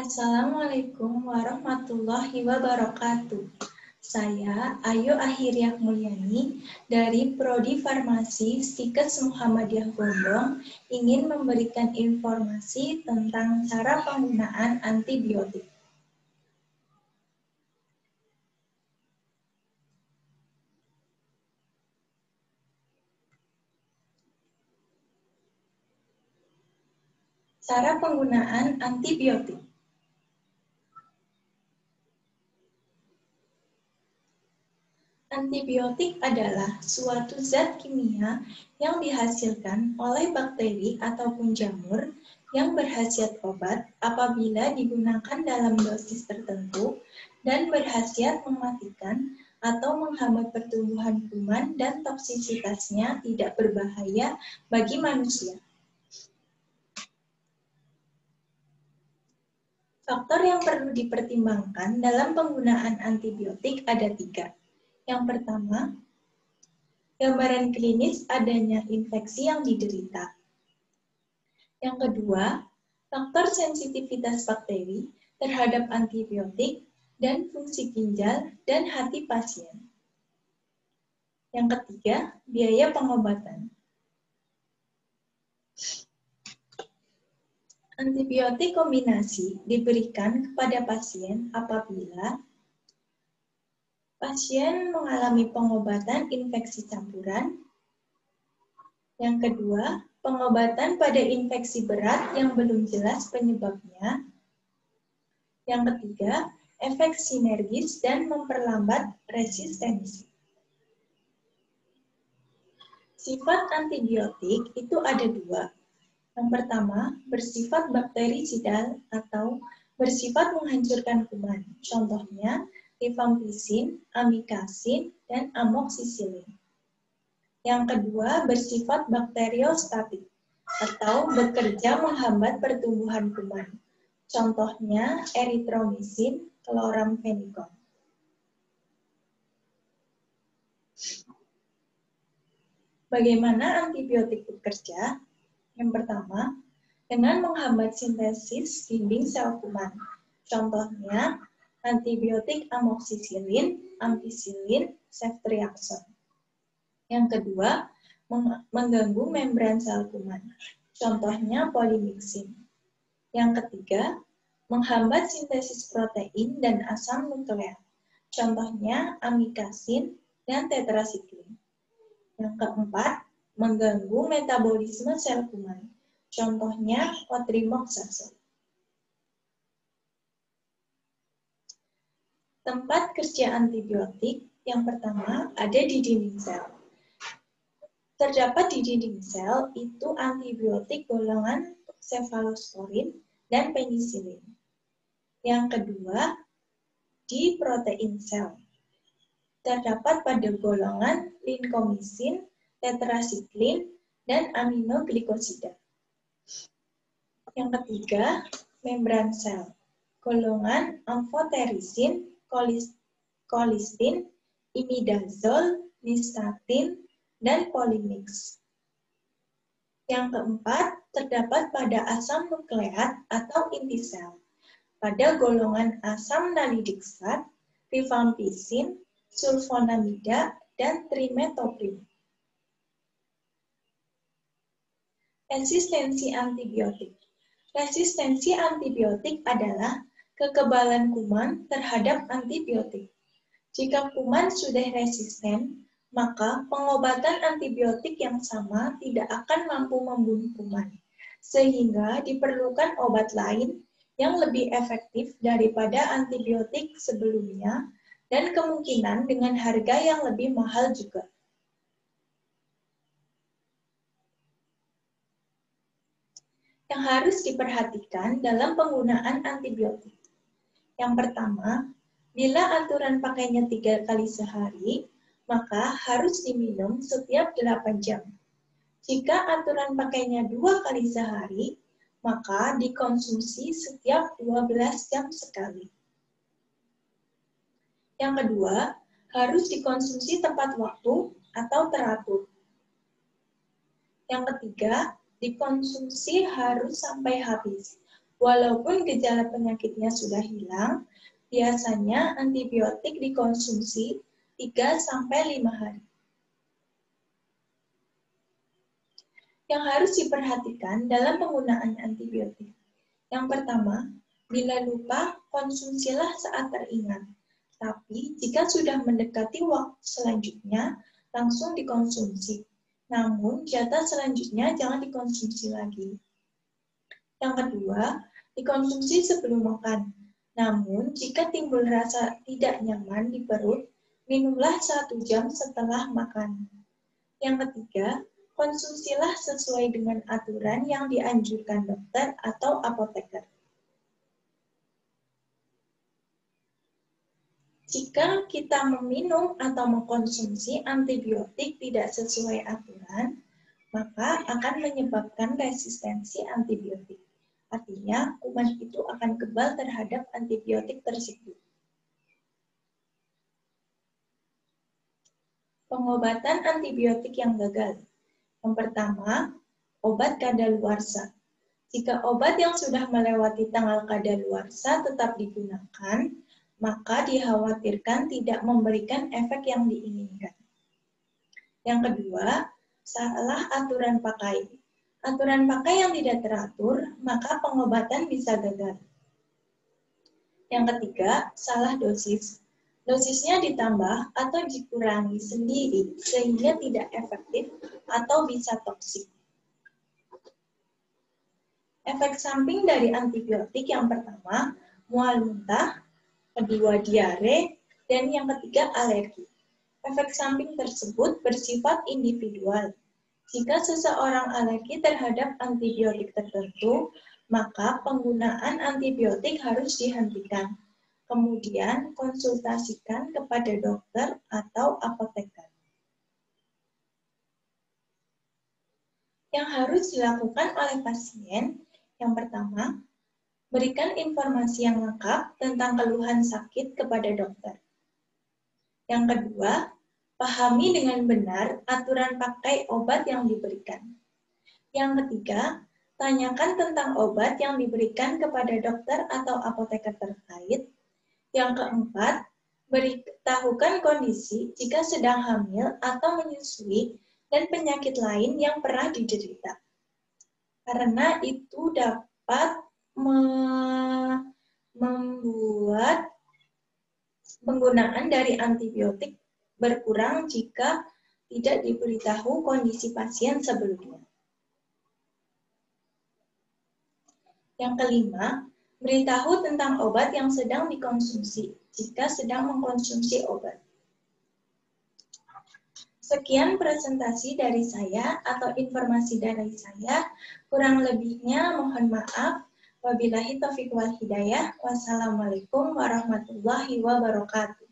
Assalamualaikum warahmatullahi wabarakatuh. Saya Ayu Ahiriak Mulyani dari Prodi Farmasi Stikes Muhammadiyah Gombong ingin memberikan informasi tentang cara penggunaan antibiotik. Cara penggunaan antibiotik. Antibiotik adalah suatu zat kimia yang dihasilkan oleh bakteri ataupun jamur yang berkhasiat obat apabila digunakan dalam dosis tertentu dan berkhasiat mematikan atau menghambat pertumbuhan kuman dan toksisitasnya tidak berbahaya bagi manusia. Faktor yang perlu dipertimbangkan dalam penggunaan antibiotik ada 3. Yang pertama, gambaran klinis adanya infeksi yang diderita. Yang kedua, faktor sensitivitas bakteri terhadap antibiotik dan fungsi ginjal dan hati pasien. Yang ketiga, biaya pengobatan. Antibiotik kombinasi diberikan kepada pasien apabila pasien mengalami pengobatan infeksi campuran. Yang kedua, pengobatan pada infeksi berat yang belum jelas penyebabnya. Yang ketiga, efek sinergis dan memperlambat resistensi. Sifat antibiotik itu ada 2. Yang pertama, bersifat bakterisidal atau bersifat menghancurkan kuman. Contohnya, rifampicin, amikacin, dan amoxicillin. Yang kedua, bersifat bakteriostatik atau bekerja menghambat pertumbuhan kuman. Contohnya, erythromycin, chloramphenicol. Bagaimana antibiotik bekerja? Yang pertama, dengan menghambat sintesis dinding sel kuman. Contohnya, antibiotik amoxicillin, ampicillin, ceftriaxone. Yang kedua, mengganggu membran sel kuman. Contohnya polymyxin. Yang ketiga, menghambat sintesis protein dan asam nukleat. Contohnya amikacin dan tetrasiklin. Yang keempat, mengganggu metabolisme sel kuman. Contohnya otrimoxazole. Tempat kerja antibiotik yang pertama ada di dinding sel. Terdapat di dinding sel itu antibiotik golongan cefalosporin dan penisilin. Yang kedua, di protein sel. Terdapat pada golongan lincomycin, tetrasiklin, dan aminoglikosida. Yang ketiga, membran sel. Golongan amphoterisin, colistin, imidazol, nystatin, dan polymyx. Yang keempat, terdapat pada asam nukleat atau inti sel. Pada golongan asam nalidiksat, rifampicin, sulfonamida, dan trimetoprim. Resistensi antibiotik. Resistensi antibiotik adalah kekebalan kuman terhadap antibiotik. Jika kuman sudah resisten, maka pengobatan antibiotik yang sama tidak akan mampu membunuh kuman, sehingga diperlukan obat lain yang lebih efektif daripada antibiotik sebelumnya dan kemungkinan dengan harga yang lebih mahal juga. Yang harus diperhatikan dalam penggunaan antibiotik. Yang pertama, bila aturan pakainya 3 kali sehari, maka harus diminum setiap 8 jam. Jika aturan pakainya 2 kali sehari, maka dikonsumsi setiap 12 jam sekali. Yang kedua, harus dikonsumsi tepat waktu atau teratur. Yang ketiga, dikonsumsi harus sampai habis. Walaupun gejala penyakitnya sudah hilang, biasanya antibiotik dikonsumsi 3-5 hari. Yang harus diperhatikan dalam penggunaan antibiotik. Yang pertama, bila lupa, konsumsilah saat teringat. Tapi jika sudah mendekati waktu selanjutnya, langsung dikonsumsi. Namun, jatah selanjutnya jangan dikonsumsi lagi. Yang kedua, dikonsumsi sebelum makan. Namun, jika timbul rasa tidak nyaman di perut, minumlah 1 jam setelah makan. Yang ketiga, konsumsilah sesuai dengan aturan yang dianjurkan dokter atau apoteker. Jika kita meminum atau mengkonsumsi antibiotik tidak sesuai aturan, maka akan menyebabkan resistensi antibiotik. Artinya, kuman itu akan kebal terhadap antibiotik tersebut. Pengobatan antibiotik yang gagal. Yang pertama, obat kadaluarsa. Jika obat yang sudah melewati tanggal kadaluarsa tetap digunakan, maka dikhawatirkan tidak memberikan efek yang diinginkan. Yang kedua, salah aturan pakai. Aturan pakai yang tidak teratur, maka pengobatan bisa gagal. Yang ketiga, salah dosis. Dosisnya ditambah atau dikurangi sendiri sehingga tidak efektif atau bisa toksik. Efek samping dari antibiotik yang pertama, mual muntah, kedua diare, dan yang ketiga alergi. Efek samping tersebut bersifat individual. Jika seseorang alergi terhadap antibiotik tertentu, maka penggunaan antibiotik harus dihentikan. Kemudian konsultasikan kepada dokter atau apoteker. Yang harus dilakukan oleh pasien, yang pertama, berikan informasi yang lengkap tentang keluhan sakit kepada dokter. Yang kedua, pahami dengan benar aturan pakai obat yang diberikan. Yang ketiga, tanyakan tentang obat yang diberikan kepada dokter atau apoteker terkait. Yang keempat, beritahukan kondisi jika sedang hamil atau menyusui dan penyakit lain yang pernah diderita. Karena itu dapat membuat penggunaan dari antibiotik berkurang jika tidak diberitahu kondisi pasien sebelumnya. Yang kelima, beritahu tentang obat yang sedang dikonsumsi jika sedang mengkonsumsi obat. Sekian presentasi dari saya atau informasi dari saya. Kurang lebihnya mohon maaf. Wabillahi taufiq wal hidayah. Wassalamualaikum warahmatullahi wabarakatuh.